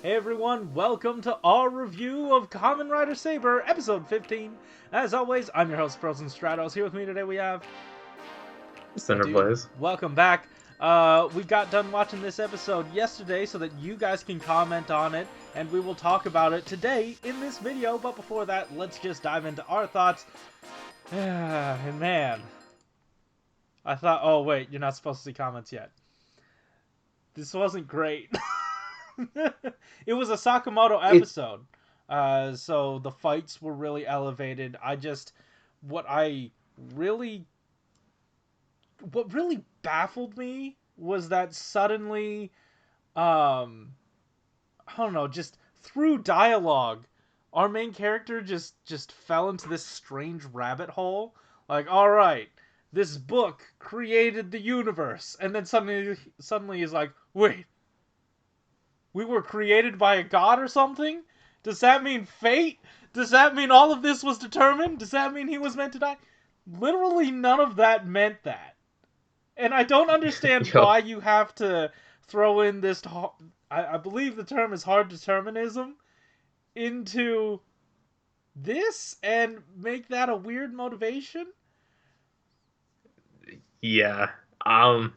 Hey everyone, welcome to our review of Kamen Rider Saber, episode 15. As always, I'm your host, Frozen Stratos. Here with me today we have... My Cinder dude, Blaze. welcome back. We got done watching this episode yesterday so that you guys can comment on it, and we will talk about it today in this video. But before that, let's just dive into our thoughts. And man, I thought, oh wait, you're not supposed to see comments yet. This wasn't great. It was a Sakamoto It episode, so the fights were really elevated. What I really, what really baffled me was that suddenly, I don't know, just through dialogue, our main character just fell into this strange rabbit hole. Like, all right, this book created the universe, and then suddenly he's like, wait, we were created by a god or something? Does that mean fate? Does that mean all of this was determined? Does that mean he was meant to die? Literally none of that meant that. And I don't understand yo, why you have to throw in this, I believe the term is hard determinism, into this and make that a weird motivation? yeah. Um,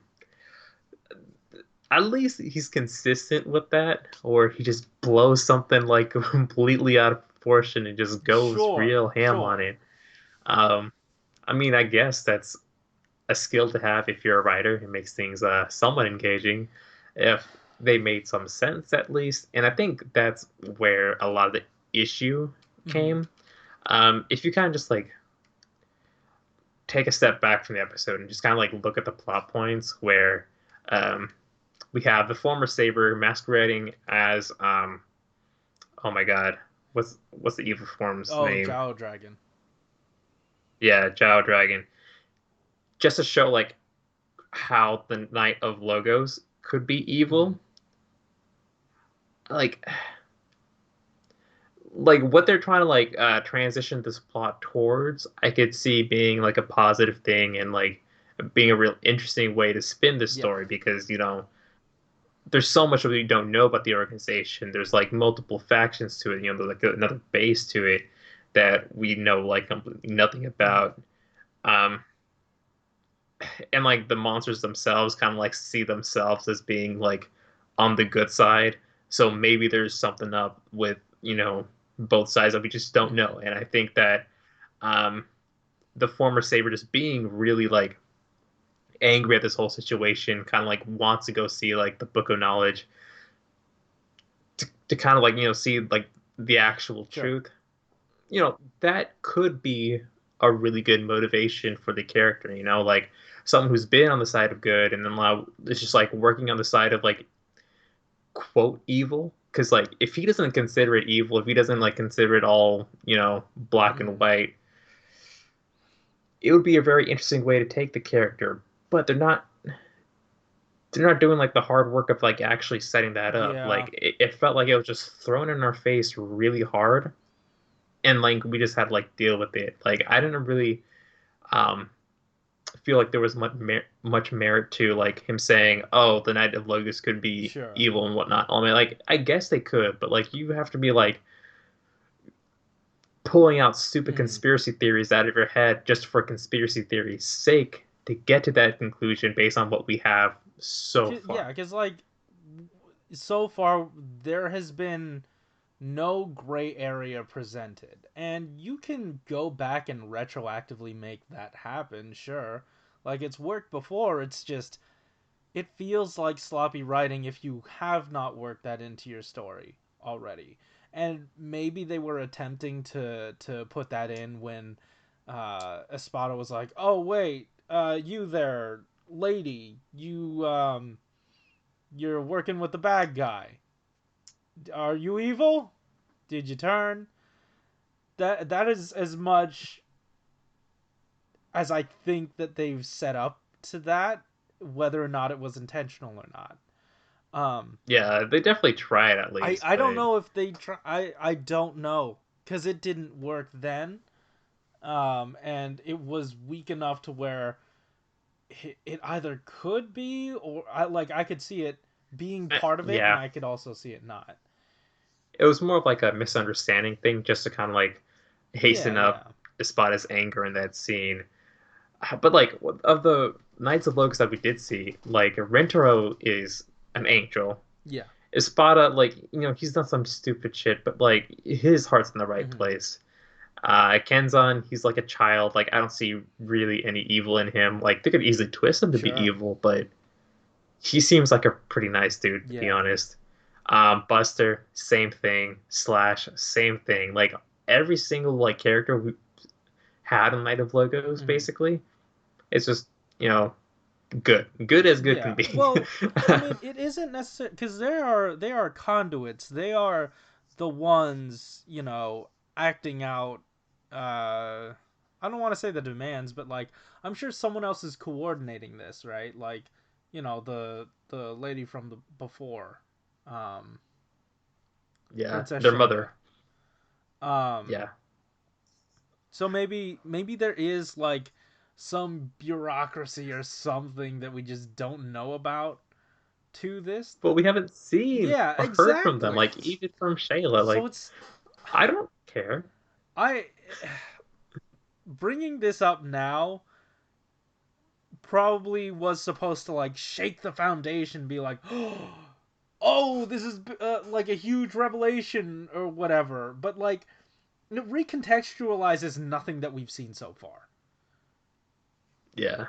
at least he's consistent with that, or he just blows something like completely out of proportion and just goes Sure, real ham on sure. it. Um, I mean, I guess that's a skill to have if you're a writer. It makes things somewhat engaging, if they made some sense at least. And I think that's where a lot of the issue Mm-hmm. came. If you kind of just like take a step back from the episode and just kind of like look at the plot points where um, we have the former Saber masquerading as oh my god, what's the evil form's Oh, name? Jao Dragon. Yeah, Zhao Dragon. Just to show like how the Knight of Logos could be Mm-hmm. evil. Like what they're trying to transition this plot towards, I could see being like a positive thing and like being a real interesting way to spin this Yeah. story because there's so much that we don't know about the organization. There's like multiple factions to it. There's like another base to it that we know like completely nothing Mm-hmm. about. Um, and like the monsters themselves kind of like see themselves as being like on the good side. So maybe there's something up with both sides that we just don't Mm-hmm. know. And I think that um, the former Saber just being really like angry at this whole situation, kind of like wants to go see like the Book of Knowledge to kind of like see like the actual Sure. truth. That could be a really good motivation for the character. Like someone who's been on the side of good and then is just like working on the side of like quote evil. Because like if he doesn't consider it evil, if he doesn't like consider it all black and Mm-hmm. white, it would be a very interesting way to take the character. But they're not doing like the hard work of like actually setting that up. Yeah. Like it felt like it was just thrown in our face really hard, and like we just had to like deal with it. Like I didn't really um feel like there was much merit to like him saying, "Oh, the Knight of Logos could be Sure. evil and whatnot." I mean, like I guess they could, but like you have to be like pulling out stupid Mm-hmm. conspiracy theories out of your head just for conspiracy theory's sake to get to that conclusion based on what we have so Yeah, far. because like so far there has been no gray area presented, and you can go back and retroactively make that happen. Sure, like it's worked before. It's just it feels like sloppy writing if you have not worked that into your story already. And maybe they were attempting to put that in when Espada was like, "Oh wait, you there, lady, you're working with the bad guy. Are you evil? Did you turn?" That is as much as I think that they've set up to that, whether or not it was intentional or not. Um, Yeah, they definitely tried at I least, I don't but know if they try. I don't know because it didn't work then. And it was weak enough to where it either could be or I could see it being part of it, and yeah, I could also see it not. it was more of like a misunderstanding thing, just to kind of like Yeah, hasten yeah. up Espada's anger in that scene. But like of the Knights of Locust that we did see, like Rentaro is an angel. Yeah. Espada, like he's done some stupid shit, but like his heart's in the right Hmm. place. Kenzan, he's like a child. Like I don't see really any evil in him. Like they could easily twist him to be Sure. evil, but he seems like a pretty nice dude, to be Yeah. honest. Buster, same thing. Slash, same thing. Like every single like character we had in Night of Logos, Hmm. basically, it's just good, good as good can Yeah. be. Well, I mean, it isn't necessary because they are conduits. They are the ones, acting out. I don't want to say the demands, but like I'm sure someone else is coordinating this, right? Like, the lady from the before, um, Yeah, Princess their Shayla. mother. Um, Yeah, so maybe there is like some bureaucracy or something that we just don't know about to this. but we haven't seen Yeah, or heard from them. exactly. Like even from Shayla, So like it's I don't care. I bringing this up now probably was supposed to like shake the foundation, be like, oh, this is like a huge revelation or whatever. But like, it recontextualizes nothing that we've seen so far. Yeah.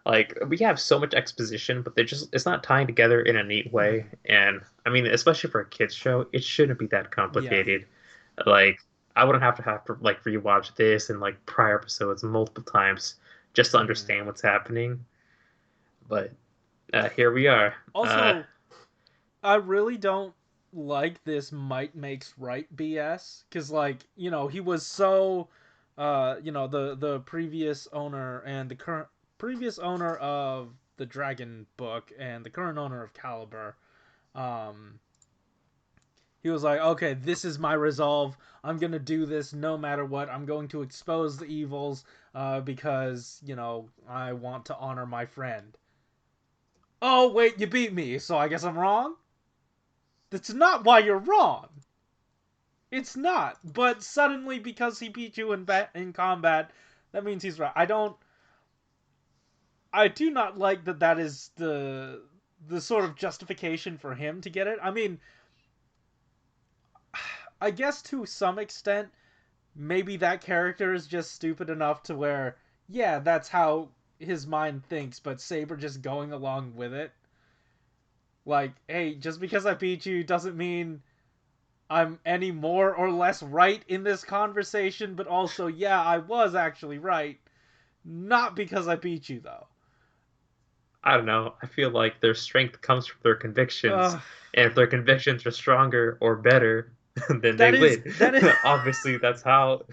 Like we have so much exposition, but it's not tying together in a neat way. Hmm. And I mean, especially for a kids show, it shouldn't be that Yeah. complicated. Like I wouldn't have to like rewatch this and like prior episodes multiple times just to Hmm. understand what's happening. But here we are. Also, I really don't like this might makes right BS because like he was so the previous owner and the current previous owner of the Dragon book and the current owner of Caliber, um he was like, okay, this is my resolve. I'm gonna do this no matter what. I'm going to expose the evils because I want to honor my friend. Oh wait, you beat me, so I guess I'm wrong. That's not why you're wrong. It's not. But suddenly, because he beat you in combat, that means he's right. I do not like that. That is the sort of justification for him to get it. I mean, I guess to some extent, maybe that character is just stupid enough to where, yeah, that's how his mind thinks. But Saber just going along with it, like, hey, just because I beat you doesn't mean I'm any more or less right in this conversation, but also, yeah, I was actually right. Not because I beat you, though. I don't know. I feel like their strength comes from their convictions, Ugh. and if their convictions are stronger or better, then they That is win. that is Obviously, that's how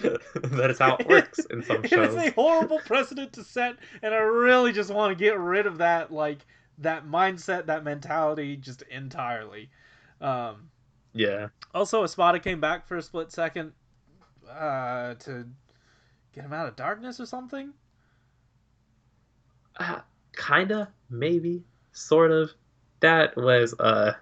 that is how it works in some it is a shows. horrible precedent to set, and I really just want to get rid of that that mindset, that mentality, just entirely. Um, Yeah, Also, Espada came back for a split second to get him out of darkness or something. uh, kinda, maybe, sort of. That was I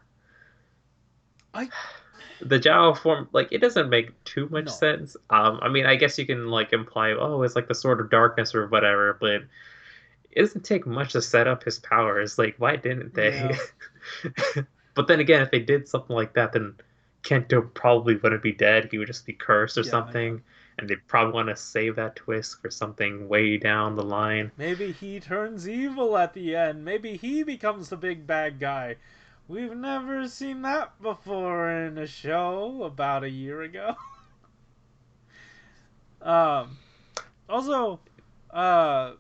the Jao form. Like it doesn't make too much No. sense. I mean, I guess you can like imply, oh, it's like the sword of darkness or whatever, but it doesn't take much to set up his powers. Like, why didn't they? Yeah. But then again, if they did something like that, then Kento probably wouldn't be dead. He would just be cursed or Yeah, yeah. something. And they probably want to save that twist for something way down the line. Maybe he turns evil at the end. Maybe he becomes the big bad guy. We've never seen that before in a show about a year ago. um Also, uh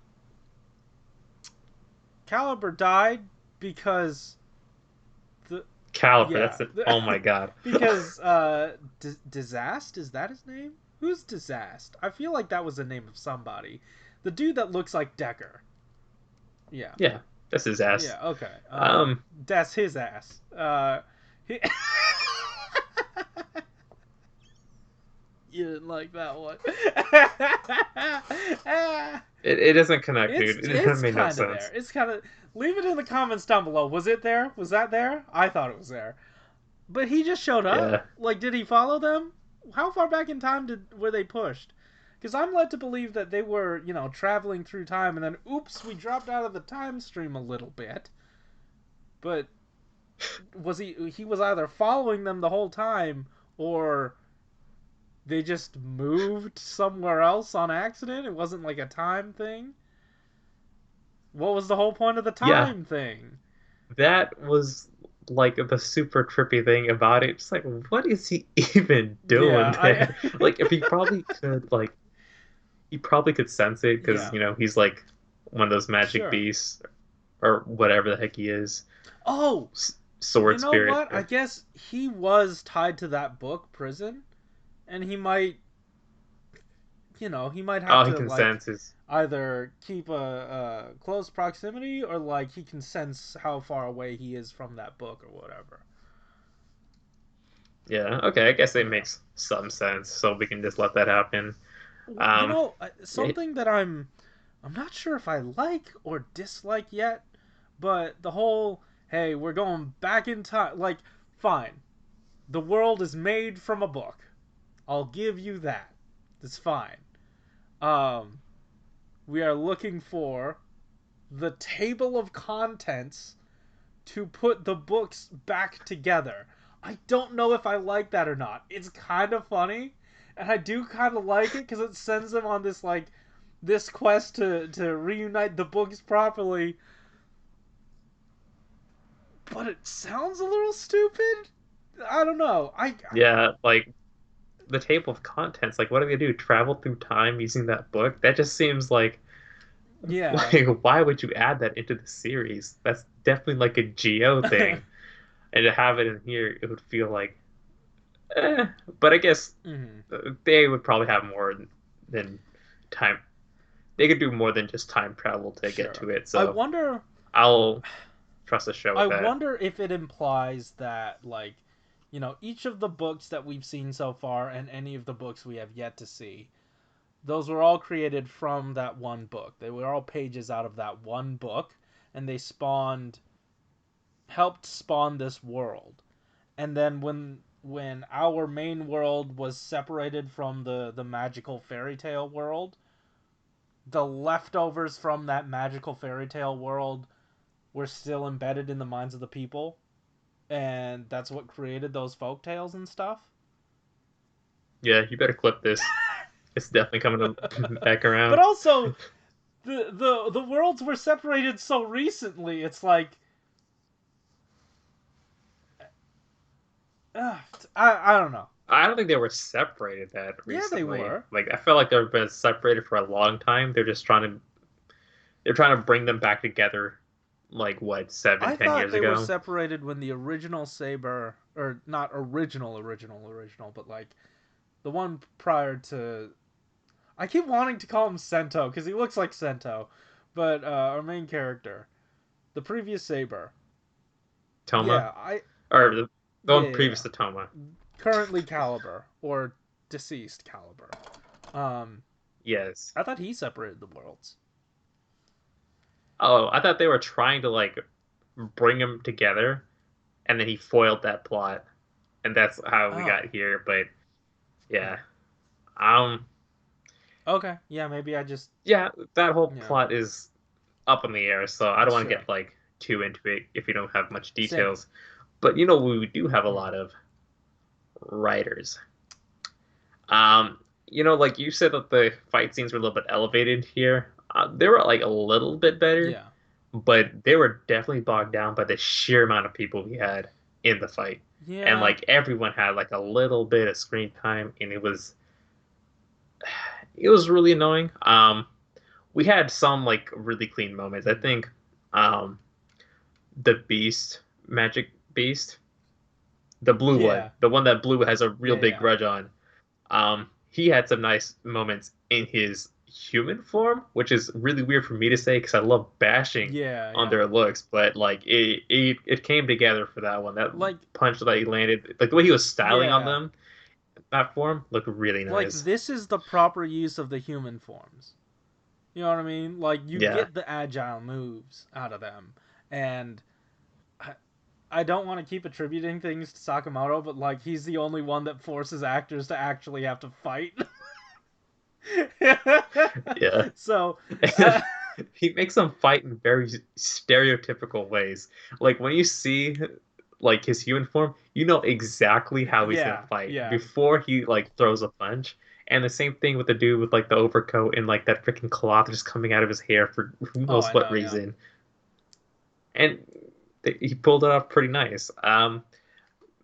Caliber died because the Caliper, yeah, that's it. Oh my god. because Disast, is that his name? Who's Disast? I feel like that was the name of somebody. The dude that looks like Decker. Yeah. Yeah, that's his ass. Yeah, okay. Um, That's his ass. He... You didn't like that one. it doesn't connect, it's dude. It it's made no kind of there. sense. It's kind of. Leave it in the comments down below. Was it there? Was that there? I thought it was there. But he just showed up. Yeah. Like, did he follow them? How far back in time were they pushed? Because I'm led to believe that they were, traveling through time, and then oops, we dropped out of the time stream a little bit. But was he was either following them the whole time, or they just moved somewhere else on accident? It wasn't like a time thing. What was the whole point of the Yeah, time thing? that was like the super trippy thing about it. It's like, what is he even Yeah, doing I there? Like, if he probably could sense it because, yeah, he's like one of those magic sure. beasts or whatever the heck he is, Oh, you sword know spirit. what? I guess he was tied to that book prison, and he might have Oh, he to can like sense his. either keep a close proximity, or like he can sense how far away he is from that book or whatever. Yeah, okay, I guess it Yeah. makes some sense. So we can just let that happen. You Um, know, yeah, something that I'm not sure if I like or dislike yet, but the whole hey, we're going back in time, like, fine. The world is made from a book. I'll give you that. That's fine. Um we are looking for the table of contents to put the books back together. I don't know if I like that or not. It's kind of funny, and I do kind of like it because it sends them on this quest to reunite the books properly. But it sounds a little stupid. I don't know. yeah, like the table of contents. Like, what do they do? Travel through time using that book? That just seems like Yeah. like why would you add that into the series? That's definitely like a Geo thing, and to have it in here, it would feel like, eh. But I guess Mm-hmm. they would probably have more than time. They could do more than just time travel to get Sure. to it. I So wonder. I'll trust the show I with that. wonder if it implies that, like, each of the books that we've seen so far and any of the books we have yet to see, those were all created from that one book. They were all pages out of that one book, and they helped spawn this world. And then when our main world was separated from the magical fairy tale world, the leftovers from that magical fairy tale world were still embedded in the minds of the people, and that's what created those folk tales and stuff. Yeah, you better clip this. It's definitely coming back But around. also, the worlds were separated so recently. It's like, uh, I don't know. I don't think they were separated that Yeah, they recently. were. Like I felt like they've been separated for a long time. They're trying to bring them back together like what, seven, I ten thought years they were ago? separated when the original Saber, or not original, but like the one prior to. I keep wanting to call him Sento because he looks like Sento, but our main character, the previous Saber. Toma? Yeah, I Or the yeah, one yeah, previous yeah. to Toma. Currently Caliber or deceased Caliber. Um, Yes. I thought he separated the worlds. Oh, I thought they were trying to like bring them together and then he foiled that plot. And that's how we got Oh, here, but hmm. yeah. Um Okay. Yeah, maybe I just yeah, that whole yeah. plot is up in the air, so I don't want to Sure. get like too into it if you don't have much Same. details. But we do have a Hmm. lot of writers. Like you said that the fight scenes were a little bit elevated here. They were like a little bit better, Yeah. but they were definitely bogged down by the sheer amount of people we had in the fight. And Yeah. like everyone had like a little bit of screen time, and it was really annoying. We had some like really clean moments. I Hmm. think um the Beast, Magic Beast, the blue one, Yeah. the one that Blue has a real Yeah. big Yeah. grudge on. He had some nice moments in his human form, which is really weird for me to say because I love bashing Yeah. on Yeah. their looks, but like it came together for that one. That Like punch that he landed, like the way he was styling on yeah. them, that form looked really Like nice. this is the proper use of the human forms. You know what I mean? Like you Yeah, get the agile moves out of them, and I, I don't want to keep attributing things to Sakamoto, but like he's the only one that forces actors to actually have to fight. Yeah. So, uh, He makes them fight in very stereotypical ways. Like when you see like his human form, you know exactly how he's gonna yeah, fight yeah. before he like throws a punch. And the same thing with the dude with like the overcoat and like that freaking cloth just coming out of his hair for who Oh, knows I what know, yeah. reason. And he pulled it off pretty nice.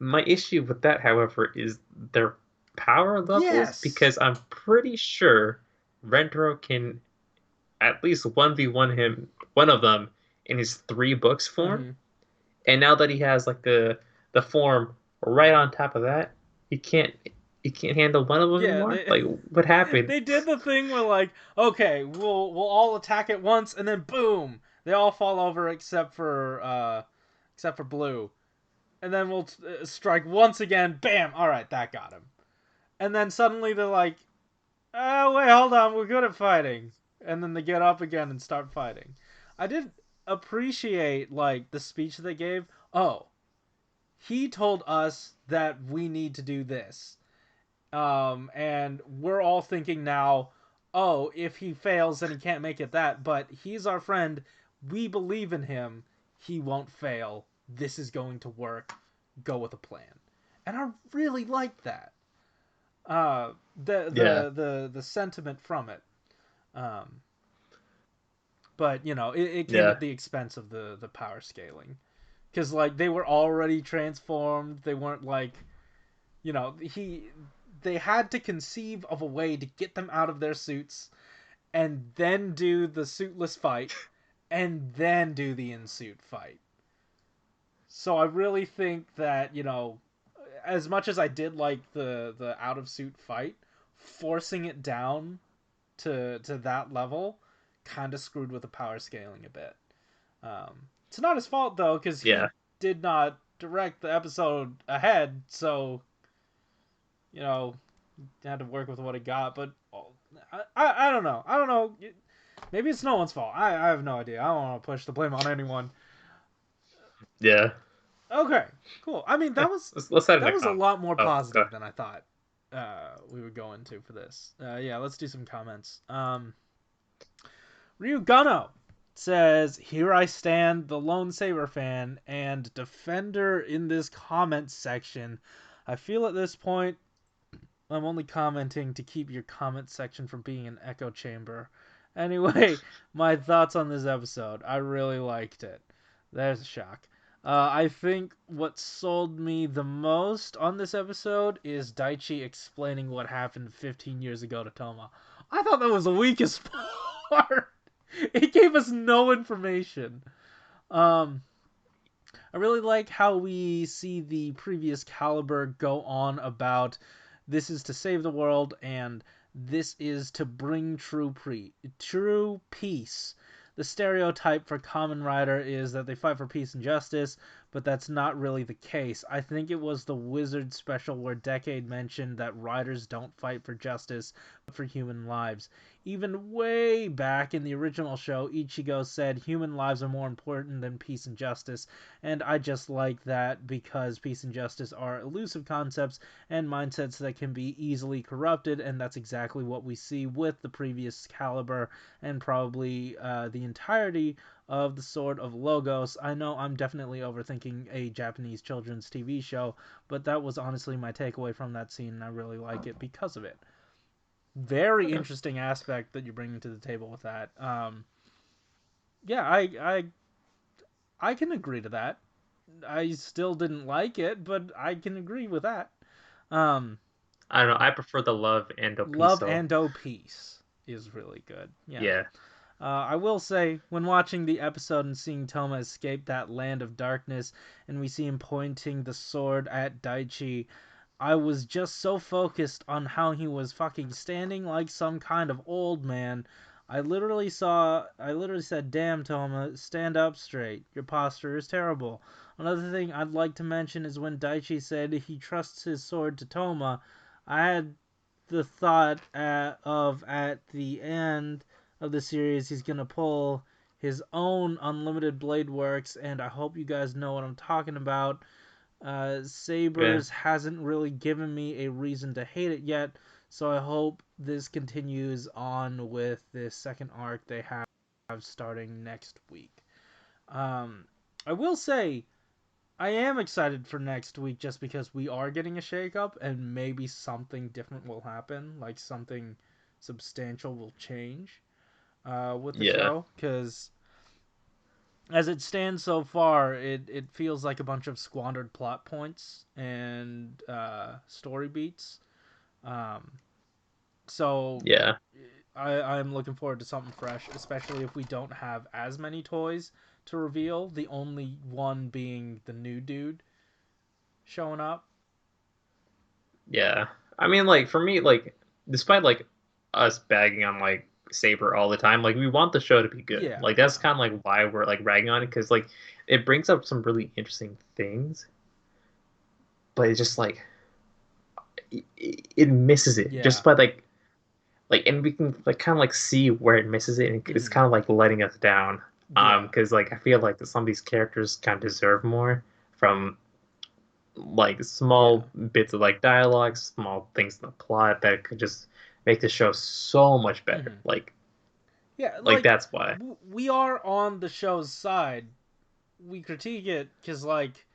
My issue with that, however, is their power levels Yes. because I'm pretty sure Rentaro can at least 1v1 him, one of them, in his 3 books form. Mm-hmm. And now that he has like the form right on top of that, he can't he can't handle one of them Yeah, anymore. they Like what happened? they did the thing where like, okay, we'll all attack at once, and then boom, they all fall over except for Blue, and then we'll strike once again. Bam! All right, that got him. And then suddenly they're like, oh wait, hold on, we're good at fighting, and then they get up again and start fighting. I did appreciate like the speech they gave. Oh, he told us that we need to do this. And we're all thinking now, oh, if he fails, then he can't make it that. But he's our friend. We believe in him. He won't fail. This is going to work. Go with a plan. And I really liked that. Yeah, The sentiment from it. Um, but it came yeah, at the expense of the power scaling, because like they were already transformed. They weren't like he they had to conceive of a way to get them out of their suits and then do the suitless fight and then do the in-suit fight. So I really think that, as much as I did like the out of suit fight, forcing it down to that level kind of screwed with the power scaling a bit. It's not his fault though, because yeah. he did not direct the episode ahead, so you know had to work with what he got. But I don't know. I don't know. Maybe it's no one's fault. I have no idea. I don't want to push the blame on anyone. Yeah. Okay, cool. I mean, Eh, let's head that into was a com. lot more Oh, go. positive than I thought we would go into for this. Yeah, let's do some comments. Ryugano says, "Here I stand, the lone Saber fan and defender in this comment section. I feel at this point I'm only commenting to keep your comment section from being an echo chamber. Anyway, my thoughts on this episode. I really liked it. There's a shock. I think what sold me the most on this episode is Daichi explaining what happened 15 years ago to Toma. I thought that was the weakest part. It gave us no information. Um, I really like how we see the previous Caliber go on about this is to save the world and this is to bring true peace. The stereotype for Kamen Rider is that they fight for peace and justice, but that's not really the case. I think it was the Wizard special where Decade mentioned that riders don't fight for justice, but for human lives. Even way back in the original show, Ichigo said human lives are more important than peace and justice, and I just like that because peace and justice are elusive concepts and mindsets that can be easily corrupted, and that's exactly what we see with the previous Caliber and probably the entirety of the Sword of Logos. I know I'm definitely overthinking a Japanese children's TV show, but that was honestly my takeaway from that scene, and I really like it because of it. Very Okay. interesting aspect that you're bringing to the table with that. Yeah, I can agree to that. I still didn't like it, but I can agree with that. Um, I don't know. I prefer the love and Love Opiso. and O Peace is really good. Yeah. Yeah. I will say, when watching the episode and seeing Toma escape that land of darkness, and we see him pointing the sword at Daichi, I was just so focused on how he was fucking standing like some kind of old man. I literally said, damn, Toma, stand up straight. Your posture is terrible. Another thing I'd like to mention is when Daichi said he trusts his sword to Toma, I had the thought of at the end of the series he's gonna pull his own Unlimited Blade Works, and I hope you guys know what I'm talking about. Yeah. Sabers hasn't really given me a reason to hate it yet, so I hope this continues on with this second arc they have starting next week. Um, I will say I am excited for next week just because we are getting a shakeup and maybe something different will happen, like something substantial will change with the Yeah. show. Because as it stands so far, it feels like a bunch of squandered plot points and story beats. Um, so Yeah. I'm looking forward to something fresh, especially if we don't have as many toys to reveal. The only one being the new dude showing up. Yeah. I mean, like for me, like despite like us bagging on like Saber all the time, like we want the show to be good. Yeah, Like that's yeah, kind of like why we're like ragging on it because like it brings up some really interesting things, but it's just like it misses it just yeah. by like and we can like kind of like see where it misses it and it's Mm-hmm. kind of like letting us down Yeah, because like I feel like that some of these characters kind of deserve more from like yeah. small bits of like dialogue, small things in the plot that could just make the show so much better. Mm-hmm. Like Yeah, like like that's why. we are on the show's side. We critique it because, like,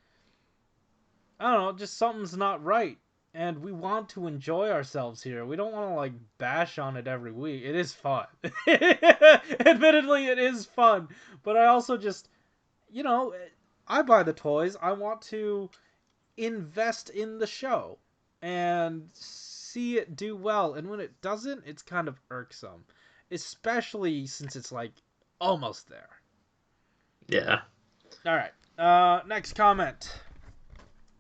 I don't know, just something's not right. And we want to enjoy ourselves here. We don't want to, like, bash on it every week. It is fun. Admittedly, it is fun. But I also just, you know, I buy the toys. I want to invest in the show and see it do well. And when it doesn't, it's kind of irksome. Especially since it's, like, almost there. Yeah. All right. Next comment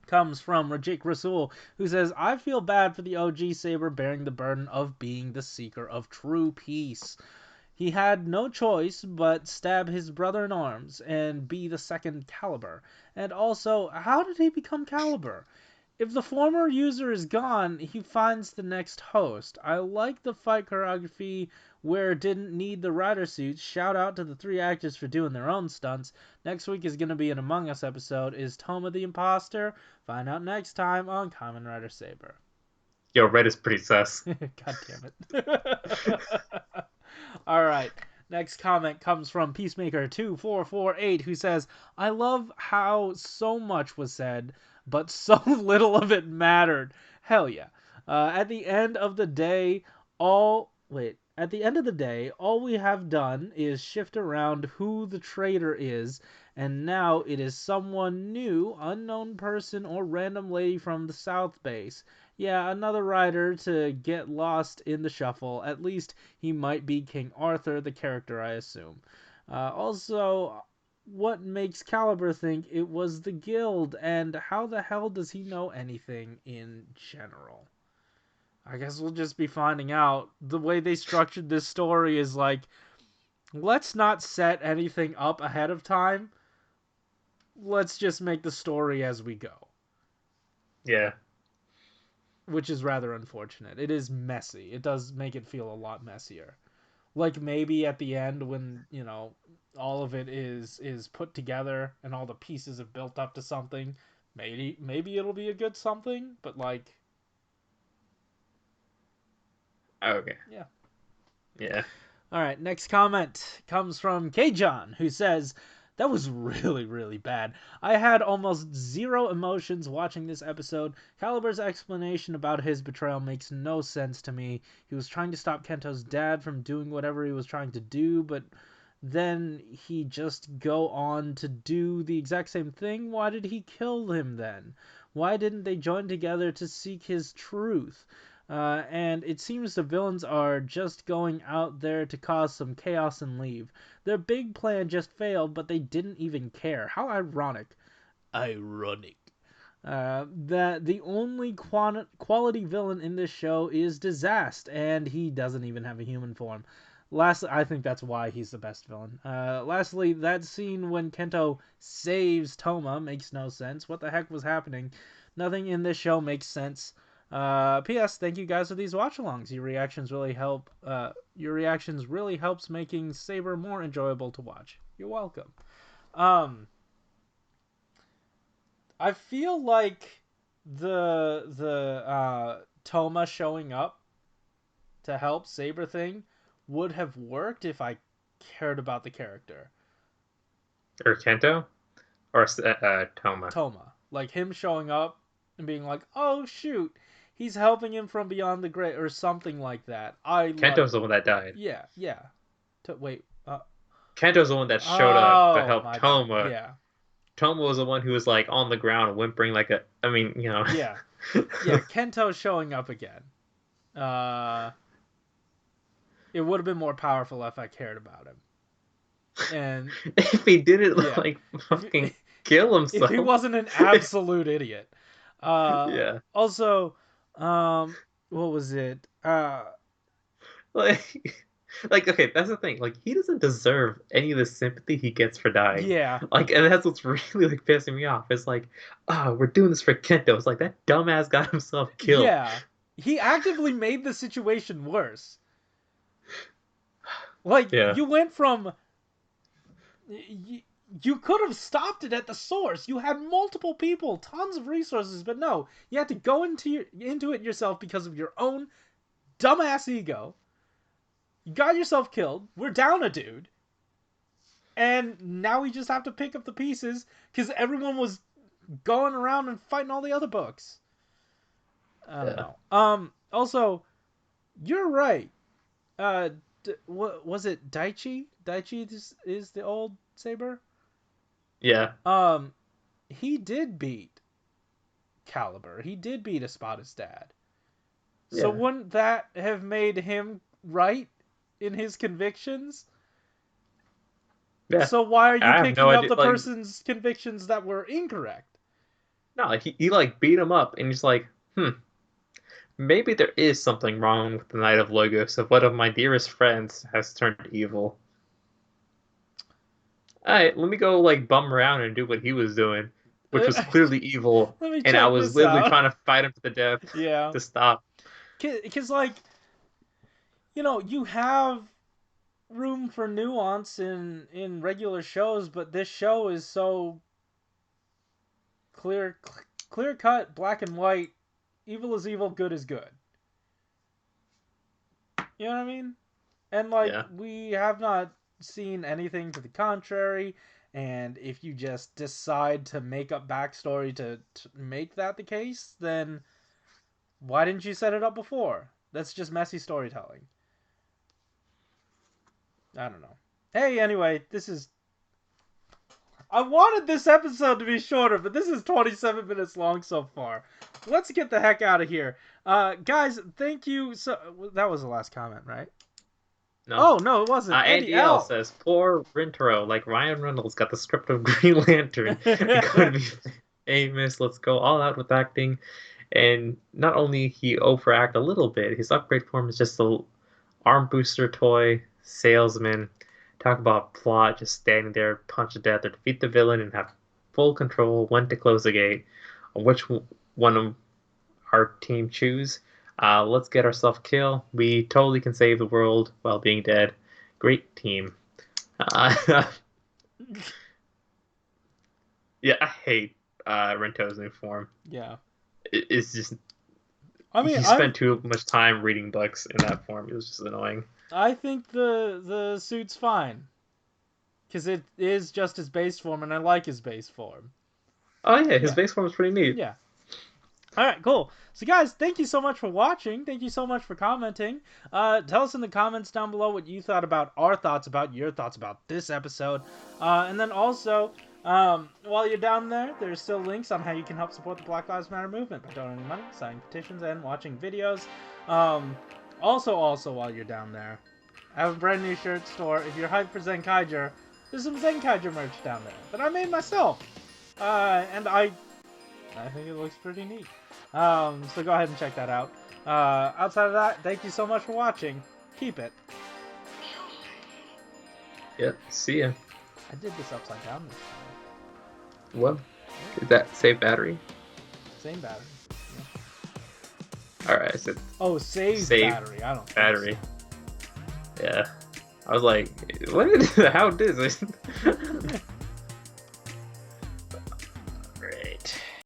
comes from Rajik Rasul, who says, I feel bad for the OG Saber bearing the burden of being the seeker of true peace. He had no choice but stab his brother in arms and be the second Caliber. And also, how did he become Caliber? If the former user is gone, he finds the next host. I like the fight choreography where it didn't need the rider suits. Shout out to the three actors for doing their own stunts. Next week is going to be an Among Us episode. Is Toma the imposter? Find out next time on Kamen Rider Saber. Yo, Red is pretty sus. God damn it. All right. Next comment comes from Peacemaker2448, who says, I love how so much was said, but so little of it mattered. Hell yeah. At the end of the day, all we have done is shift around who the traitor is, and now it is someone new, unknown person, or random lady from the South Base. Yeah, another rider to get lost in the shuffle. At least he might be King Arthur, the character, I assume. Also, what makes Caliber think it was the guild, and how the hell does he know anything in general? I guess we'll just be finding out. The way they structured this story is like, let's not set anything up ahead of time. Let's just make the story as we go. Yeah. Which is rather unfortunate. It is messy. It does make it feel a lot messier. Like maybe at the end when, all of it is put together and all the pieces have built up to something, maybe it'll be a good something, but like, Okay. yeah. Yeah. All right, next comment comes from K-John, who says, that was really, really bad. I had almost zero emotions watching this episode. Caliber's explanation about his betrayal makes no sense to me. He was trying to stop Kento's dad from doing whatever he was trying to do, but then he just go on to do the exact same thing. Why did he kill him then? Why didn't they join together to seek his truth? And it seems the villains are just going out there to cause some chaos and leave. Their big plan just failed, but they didn't even care. How ironic. Ironic. That the only quality villain in this show is Disaster, and he doesn't even have a human form. Lastly, I think that's why he's the best villain. Lastly, that scene when Kento saves Toma makes no sense. What the heck was happening? Nothing in this show makes sense. P.S. Thank you guys for these watch-alongs. Your reactions really help. Your reactions really helps making Saber more enjoyable to watch. You're welcome. I feel like the Toma showing up to help Saber thing would have worked if I cared about the character. Or Kento? Or Toma? Toma. Like him showing up and being like, oh shoot, he's helping him from beyond the grave or something like that. Kento's the one that died. Yeah, yeah. Wait. Kento's the one that showed up to Oh, help my bad. Toma. Yeah. Toma was the one who was like on the ground whimpering like a. I mean, you know. Yeah. Yeah, Kento showing up again. It would have been more powerful if I cared about him. And if he didn't yeah, like fucking kill himself. If he wasn't an absolute idiot. Yeah. Also, what was it? Like okay, that's the thing. Like he doesn't deserve any of the sympathy he gets for dying. Yeah. Like, and that's what's really like pissing me off. It's like, oh, we're doing this for Kento. It's like that dumbass got himself killed. Yeah. He actively made the situation worse. Like, you went from you could have stopped it at the source. You had multiple people, tons of resources, but no, you had to go into it yourself because of your own dumbass ego. You got yourself killed. We're down a dude. And now we just have to pick up the pieces because everyone was going around and fighting all the other books. I don't know. Also, you're right. What was it? Daichi? Daichi is the old Saber? Yeah. He did beat Caliber. He did beat Espada's dad. So wouldn't that have made him right in his convictions? Yeah. So why are you picking up the person's convictions that were incorrect? No, like he like beat him up, and he's like, maybe there is something wrong with the Knight of Logos. If one of my dearest friends has turned evil. Alright, let me go like bum around and do what he was doing, which was clearly evil, and I was literally trying to fight him to the death. Yeah. To stop. Because like, you have room for nuance in regular shows, but this show is so clear cut, black and white. Evil is evil, good is good. You know what I mean? And like, we have not seen anything to the contrary, and if you just decide to make up backstory to make that the case, then why didn't you set it up before? That's just messy storytelling. I don't know. Hey, anyway, I wanted this episode to be shorter, but this is 27 minutes long so far. Let's get the heck out of here. Guys, thank you. So that was the last comment, right? No. Oh, no, it wasn't. Andy L says, poor Rintaro, like Ryan Reynolds got the script of Green Lantern. It's going to be famous. Let's go all out with acting. And not only he overact a little bit, his upgrade form is just a arm booster toy, salesman. Talk about plot, just standing there, punch to death, or defeat the villain and have full control when to close the gate, on which one of our team choose. Let's get ourselves killed. We totally can save the world while being dead. Great team. Yeah, I hate Rento's new form. Yeah. It's just... I mean, he spent too much time reading books in that form. It was just annoying. I think the suit's fine. Because it is just his base form, and I like his base form. Oh yeah, his base form is pretty neat. Yeah. Alright, cool. So guys, thank you so much for watching. Thank you so much for commenting. Tell us in the comments down below what you thought about our thoughts about your thoughts about this episode. And then also, while you're down there, there's still links on how you can help support the Black Lives Matter movement by donating money, signing petitions, and watching videos. Also, while you're down there, I have a brand new shirt store. If you're hyped for Zenkaiger, there's some Zenkaiger merch down there that I made myself. And I think it looks pretty neat. So go ahead and check that out. Outside of that, thank you so much for watching. Keep it. Yep, see ya. I did this upside down this time. What? Is that save battery? Same battery. All right, I said Oh, save save battery. I don't think so. battery. Yeah. I was like, what? How did this?